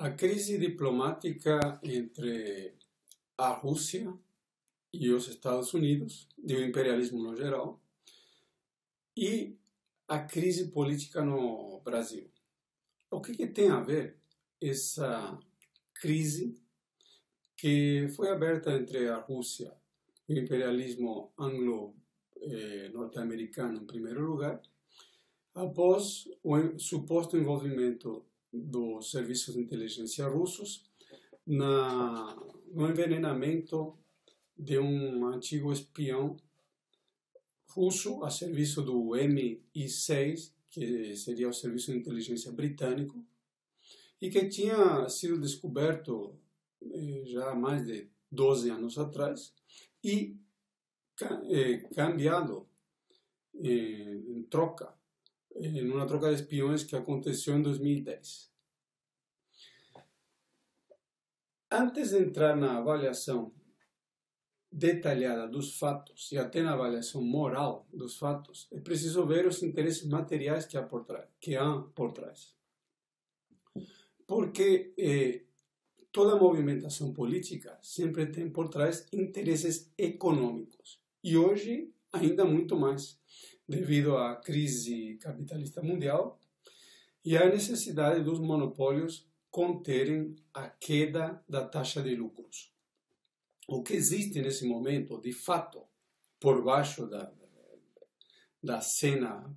A crise diplomática entre a Rússia e os Estados Unidos, do imperialismo no geral, e a crise política no Brasil. O que tem a ver essa crise que foi aberta entre a Rússia e o imperialismo anglo-norte-americano, em primeiro lugar, após o suposto envolvimento dos serviços de inteligência russos no envenenamento de um antigo espião russo a serviço do MI6, que seria o serviço de inteligência britânico, e que tinha sido descoberto já há mais de 12 anos atrás e cambiado em troca, numa troca de espiões que aconteceu em 2010. Antes de entrar na avaliação detalhada dos fatos e até na avaliação moral dos fatos, é preciso ver os interesses materiais que há por trás. Porque toda movimentação política sempre tem por trás interesses econômicos. E hoje, ainda muito mais, devido à crise capitalista mundial e à necessidade dos monopólios conterem a queda da taxa de lucros. O que existe nesse momento, de fato, por baixo da cena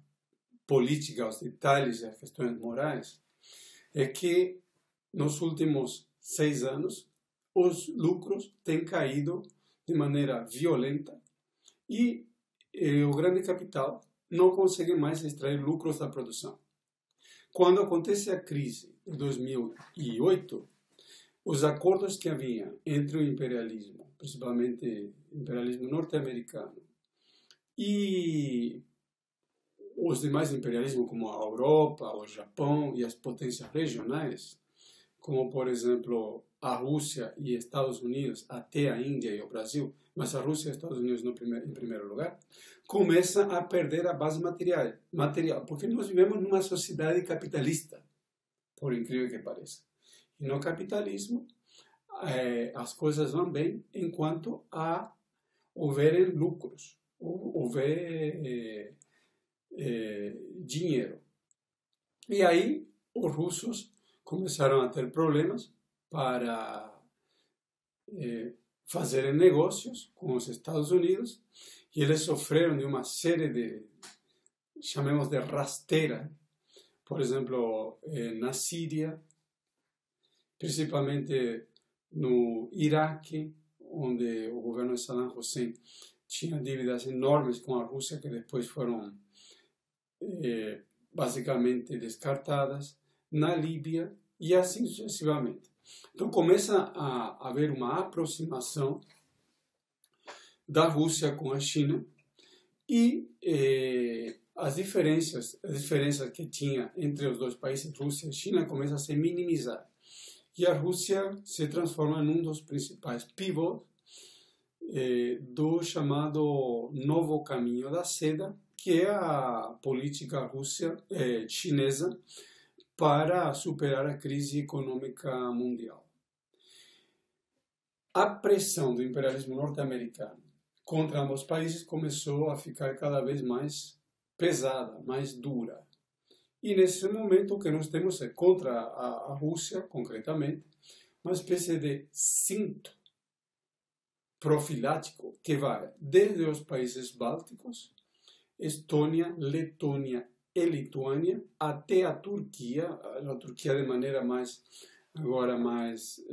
política, os detalhes e as questões morais, é que nos últimos 6 anos os lucros têm caído de maneira violenta e o grande capital não consegue mais extrair lucros da produção. Quando acontece a crise de 2008, os acordos que havia entre o imperialismo, principalmente o imperialismo norte-americano, e os demais imperialismos, como a Europa, o Japão e as potências regionais, como, por exemplo, a Rússia e Estados Unidos, até a Índia e o Brasil, mas a Rússia e os Estados Unidos em primeiro lugar, começa a perder a base material, porque nós vivemos numa sociedade capitalista, por incrível que pareça. E no capitalismo, as coisas vão bem enquanto houver lucros, houver dinheiro. E aí, os russos começaram a ter problemas para fazerem negócios com os Estados Unidos e eles sofreram de uma série de, chamemos de rasteira, por exemplo, na Síria, principalmente no Iraque, onde o governo de Saddam Hussein tinha dívidas enormes com a Rússia que depois foram basicamente descartadas, na Líbia e assim sucessivamente. Então começa a haver uma aproximação da Rússia com a China e as diferenças que tinha entre os dois países, Rússia e China, começam a se minimizar. E a Rússia se transforma em um dos principais pivots do chamado Novo Caminho da Seda, que é a política chinesa para superar a crise econômica mundial. A pressão do imperialismo norte-americano contra ambos países começou a ficar cada vez mais pesada, mais dura. E nesse momento o que nós temos é contra a Rússia, concretamente, uma espécie de cinto profilático que vai desde os países bálticos, Estônia, Letônia e Lituânia, até a Turquia de maneira agora mais,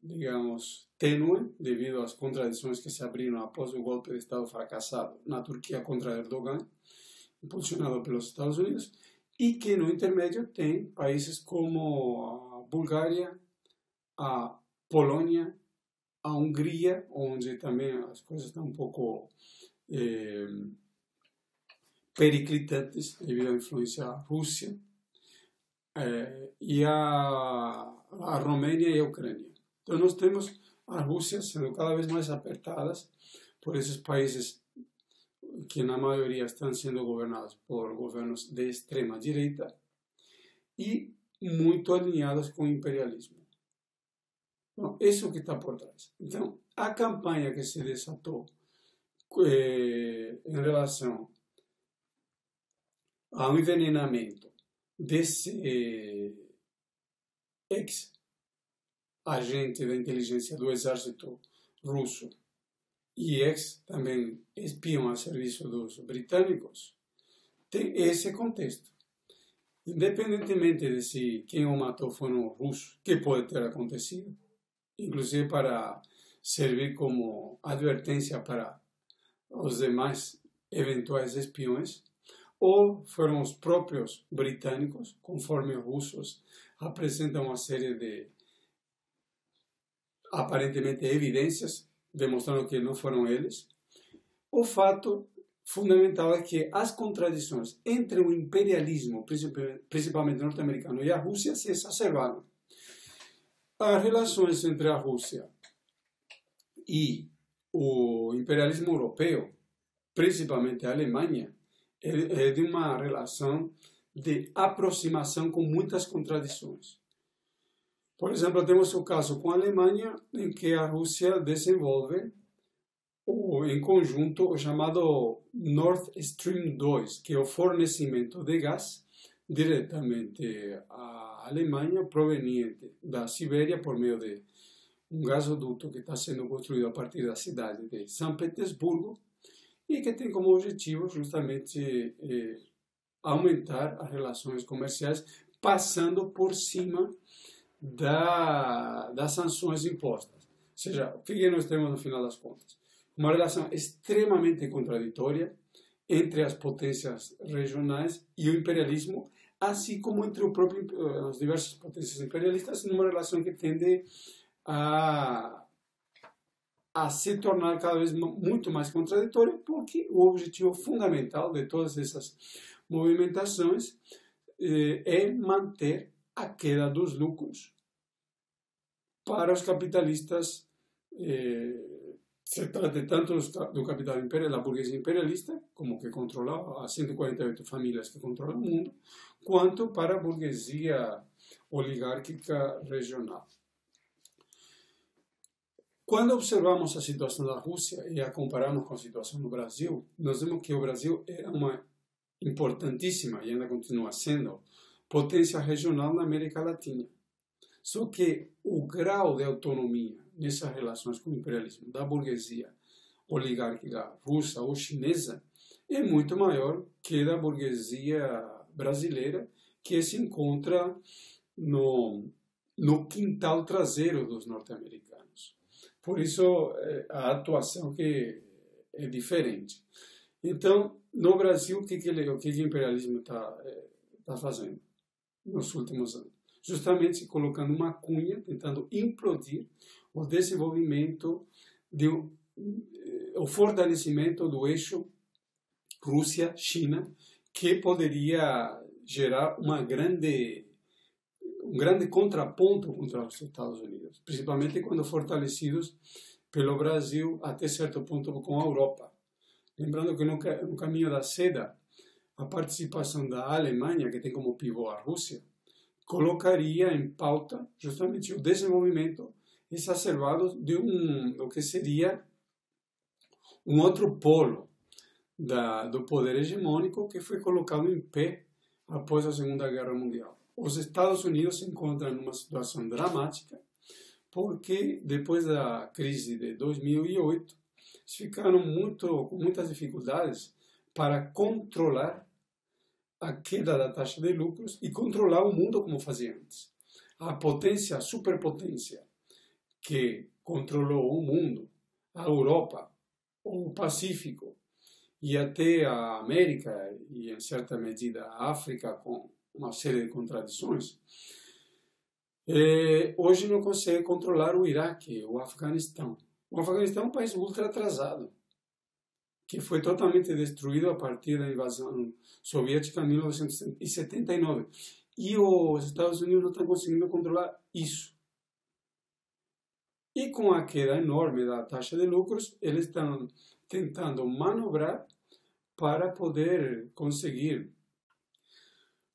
digamos, tênue, devido às contradições que se abriram após o golpe de Estado fracassado na Turquia contra Erdogan, impulsionado pelos Estados Unidos, e que no intermédio tem países como a Bulgária, a Polônia, a Hungria, onde também as coisas estão um pouco periclitantes devido à influência russa, e a Romênia e a Ucrânia. Então nós temos a Rússia sendo cada vez mais apertadas por esses países que na maioria estão sendo governados por governos de extrema direita, e muito alinhadas com o imperialismo. Então, isso é o que está por trás. Então, a campanha que se desatou em relação ao envenenamento desse ex-agente da inteligência do exército russo e também espiam a serviço dos britânicos, tem esse contexto. Independentemente de se quem o matou foi um russo, que pode ter acontecido, inclusive para servir como advertência para os demais eventuais espiões, ou foram os próprios britânicos, conforme os russos apresentam uma série de, aparentemente, evidências, demonstrando que não foram eles. O fato fundamental é que as contradições entre o imperialismo, principalmente norte-americano, e a Rússia se exacerbaram. As relações entre a Rússia e o imperialismo europeu, principalmente a Alemanha, é de uma relação de aproximação com muitas contradições. Por exemplo, temos o caso com a Alemanha, em que a Rússia desenvolve em conjunto o chamado Nord Stream 2, que é o fornecimento de gás diretamente à Alemanha, proveniente da Sibéria, por meio de um gasoduto que está sendo construído a partir da cidade de São Petersburgo, e que tem como objetivo justamente aumentar as relações comerciais, passando por cima das sanções impostas. Ou seja, o que nós temos no final das contas? Uma relação extremamente contraditória entre as potências regionais e o imperialismo, assim como entre as diversas potências imperialistas, numa relação que tende a se tornar cada vez muito mais contraditória, porque o objetivo fundamental de todas essas movimentações é manter a queda dos lucros para os capitalistas, se trata tanto do capital imperial, da burguesia imperialista, como que controla as 148 famílias que controlam o mundo, quanto para a burguesia oligárquica regional. Quando observamos a situação da Rússia e a comparamos com a situação do Brasil, nós vemos que o Brasil era uma importantíssima, e ainda continua sendo, potência regional na América Latina. Só que o grau de autonomia nessas relações com o imperialismo da burguesia oligárquica russa ou chinesa é muito maior que da burguesia brasileira, que se encontra no quintal traseiro dos norte-americanos. Por isso, a atuação que é diferente. Então, no Brasil, o que o imperialismo está fazendo nos últimos anos? Justamente colocando uma cunha, tentando implodir o desenvolvimento, o fortalecimento do eixo Rússia-China, que poderia gerar um grande contraponto contra os Estados Unidos, principalmente quando fortalecidos pelo Brasil até certo ponto com a Europa. Lembrando que no caminho da seda, a participação da Alemanha, que tem como pivô a Rússia, colocaria em pauta justamente o desenvolvimento exacerbado do que seria um outro polo do poder hegemônico que foi colocado em pé após a Segunda Guerra Mundial. Os Estados Unidos se encontram numa situação dramática porque depois da crise de 2008 ficaram com muitas dificuldades para controlar a queda da taxa de lucros e controlar o mundo como fazia antes. A potência, a superpotência que controlou o mundo, a Europa, o Pacífico e até a América e, em certa medida, a África, com uma série de contradições, hoje não consegue controlar o Iraque, o Afeganistão. O Afeganistão é um país ultra atrasado, que foi totalmente destruído a partir da invasão soviética em 1979. E os Estados Unidos não estão conseguindo controlar isso. E com a queda enorme da taxa de lucros, eles estão tentando manobrar para poder conseguir,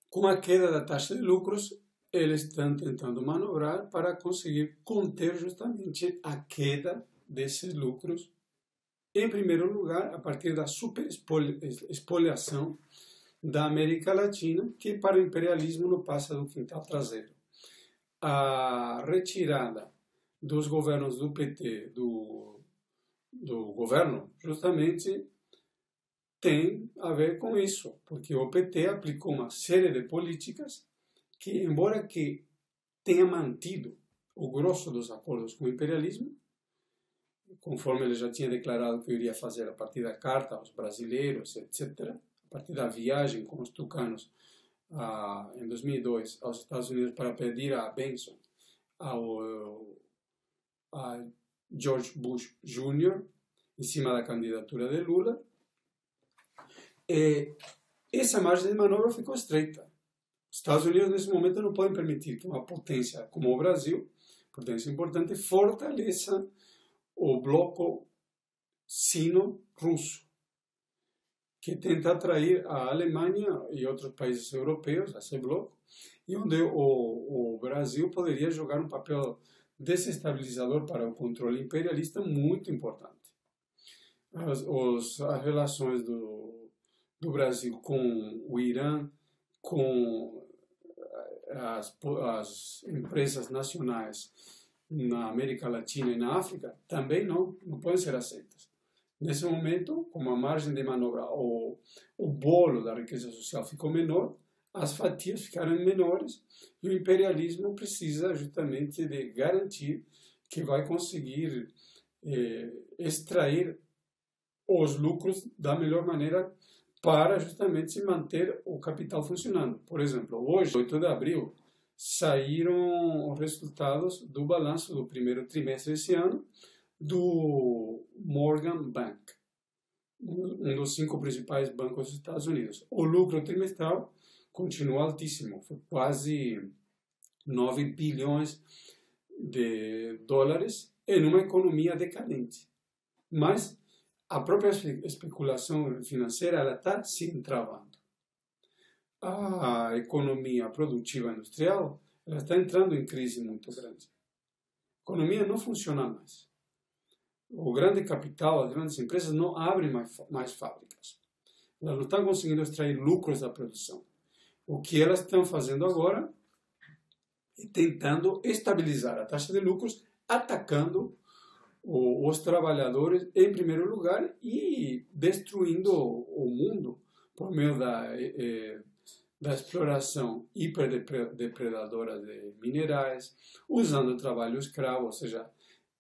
com a queda da taxa de lucros, eles estão tentando manobrar para conseguir conter justamente a queda desses lucros, em primeiro lugar, a partir da superexpoliação da América Latina, que para o imperialismo não passa do quintal traseiro. A retirada dos governos do PT, do governo, justamente tem a ver com isso, porque o PT aplicou uma série de políticas que, embora que tenha mantido o grosso dos acordos com o imperialismo, conforme ele já tinha declarado que iria fazer a partir da carta aos brasileiros, etc., a partir da viagem com os tucanos em 2002 aos Estados Unidos para pedir a bênção a George Bush Jr. em cima da candidatura de Lula, essa margem de manobra ficou estreita. Os Estados Unidos, nesse momento, não podem permitir que uma potência como o Brasil, potência importante, fortaleça o bloco sino-russo, que tenta atrair a Alemanha e outros países europeus a esse bloco, e onde o Brasil poderia jogar um papel desestabilizador para o controle imperialista muito importante. As relações do Brasil com o Irã, com as empresas nacionais na América Latina e na África, também não podem ser aceitas. Nesse momento, como a margem de manobra, o bolo da riqueza social ficou menor, as fatias ficaram menores e o imperialismo precisa justamente de garantir que vai conseguir extrair os lucros da melhor maneira para justamente manter o capital funcionando. Por exemplo, hoje, 8 de abril, saíram os resultados do balanço do primeiro trimestre desse ano do Morgan Bank, um dos 5 principais bancos dos Estados Unidos. O lucro trimestral continua altíssimo, foi quase 9 bilhões de dólares em uma economia decadente. Mas a própria especulação financeira está se entravando. A economia produtiva industrial está entrando em crise muito grande. A economia não funciona mais. O grande capital, as grandes empresas não abrem mais fábricas. Elas não estão conseguindo extrair lucros da produção. O que elas estão fazendo agora é tentando estabilizar a taxa de lucros, atacando os trabalhadores em primeiro lugar e destruindo o mundo por meio da exploração hiperdepredadora de minerais, usando o trabalho escravo, ou seja,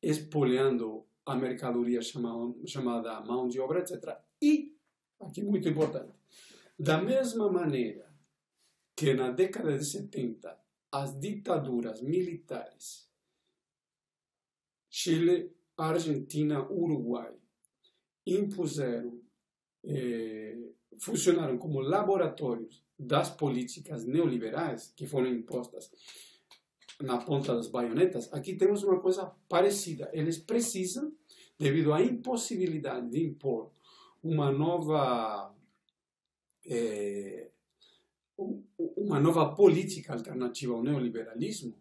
expoliando a mercadoria chamada mão de obra, etc. E, aqui muito importante, da mesma maneira que na década de 70 as ditaduras militares, Chile, Argentina, Uruguai, impuseram, funcionaram como laboratórios das políticas neoliberais que foram impostas na ponta das baionetas, aqui temos uma coisa parecida. Eles precisam, devido à impossibilidade de impor uma nova política alternativa ao neoliberalismo,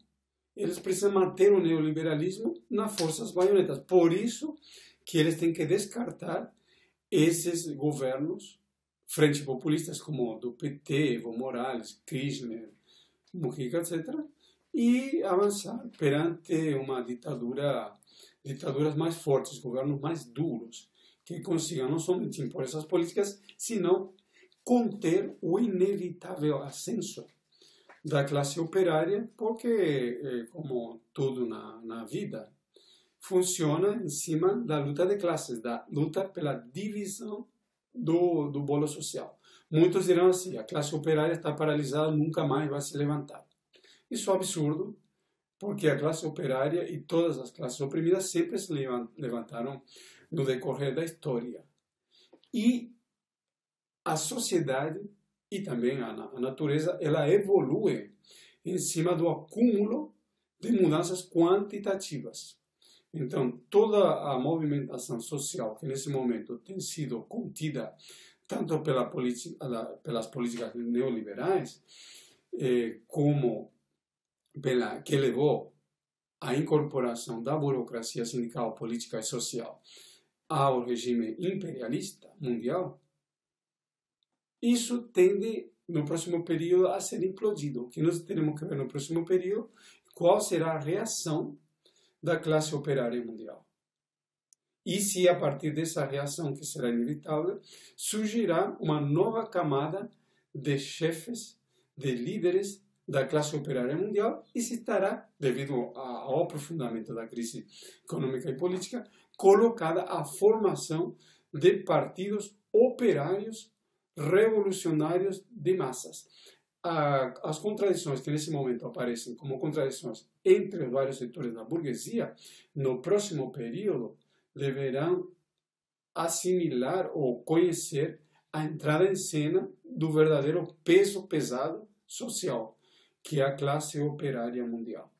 eles precisam manter o neoliberalismo na força das baionetas. Por isso que eles têm que descartar esses governos frente populistas como o do PT, Evo Morales, Kirchner, Mujica, etc., e avançar perante uma ditaduras mais fortes, governos mais duros, que consigam não somente impor essas políticas, senão conter o inevitável ascenso da classe operária, porque, como tudo na vida, funciona em cima da luta de classes, da luta pela divisão do bolo social. Muitos dirão assim, a classe operária está paralisada, nunca mais vai se levantar. Isso é absurdo, porque a classe operária e todas as classes oprimidas sempre se levantaram no decorrer da história. E a sociedade e também a natureza, ela evolui em cima do acúmulo de mudanças quantitativas. Então, toda a movimentação social que nesse momento tem sido contida tanto pelas políticas neoliberais, como que levou à incorporação da burocracia sindical, política e social ao regime imperialista mundial, isso tende, no próximo período, a ser implodido. O que nós teremos que ver no próximo período, qual será a reação da classe operária mundial. E se, a partir dessa reação, que será inevitável, surgirá uma nova camada de chefes, de líderes da classe operária mundial, e se estará, devido ao aprofundamento da crise econômica e política, colocada a formação de partidos operários revolucionários de massas. As contradições que nesse momento aparecem como contradições entre os vários setores da burguesia, no próximo período, deverão assimilar ou conhecer a entrada em cena do verdadeiro peso pesado social, que é a classe operária mundial.